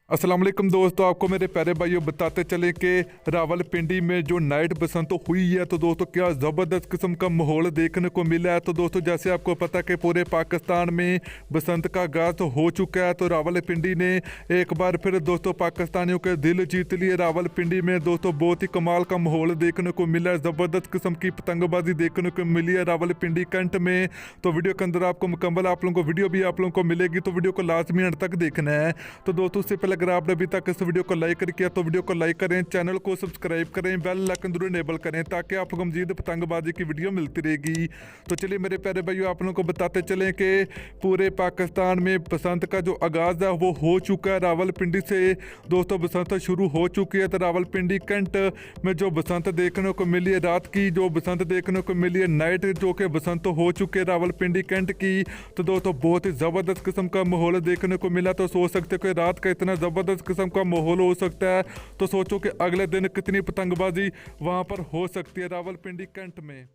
अस्सलाम वालेकुम दोस्तों, आपको मेरे प्यारे भाइयों बताते चले कि रावलपिंडी में जो नाइट बसंत हुई है तो दोस्तों क्या ज़बरदस्त किस्म का माहौल देखने को मिला है। तो दोस्तों जैसे आपको पता कि पूरे पाकिस्तान में बसंत का आगाज़ हो चुका है, तो रावलपिंडी ने एक बार फिर दोस्तों पाकिस्तानियों के दिल जीत लिए। रावलपिंडी में दोस्तों बहुत ही कमाल का माहौल देखने को मिला है, ज़बरदस्त किस्म की पतंगबाजी देखने को मिली है रावलपिंडी कैंट में। तो वीडियो के अंदर आपको मुकम्मल आप लोगों को वीडियो भी आप लोगों को मिलेगी, तो वीडियो को लास्ट मिनट तक देखना है। तो दोस्तों उससे पहले अगर आपने अभी तक इस वीडियो को लाइक कर किया तो वीडियो को लाइक करें, चैनल को सब्सक्राइब करें, बेल आइकन जरूर इनेबल करें ताकि आप लोग मजीद पतंगबाजी की वीडियो मिलती रहेगी। तो चलिए मेरे प्यारे भाइयों, आप लोगों को बताते चलें कि पूरे पाकिस्तान में बसंत का जो आगाज़ है वो हो चुका है। रावलपिंडी से दोस्तों बसंत शुरू हो चुकी है। तो रावलपिंडी कैंट में जो बसंत देखने को मिली है, रात की जो बसंत देखने को मिली है, नाइट जो कि बसंत हो चुके हैं रावलपिंडी कैंट की, तो दोस्तों बहुत ही ज़बरदस्त किस्म का माहौल देखने को मिला। तो सोच सकते हो कि रात का इतना ज़बरदस्त किस्म का माहौल हो सकता है, तो सोचो कि अगले दिन कितनी पतंगबाजी वहाँ पर हो सकती है रावलपिंडी कैंट में।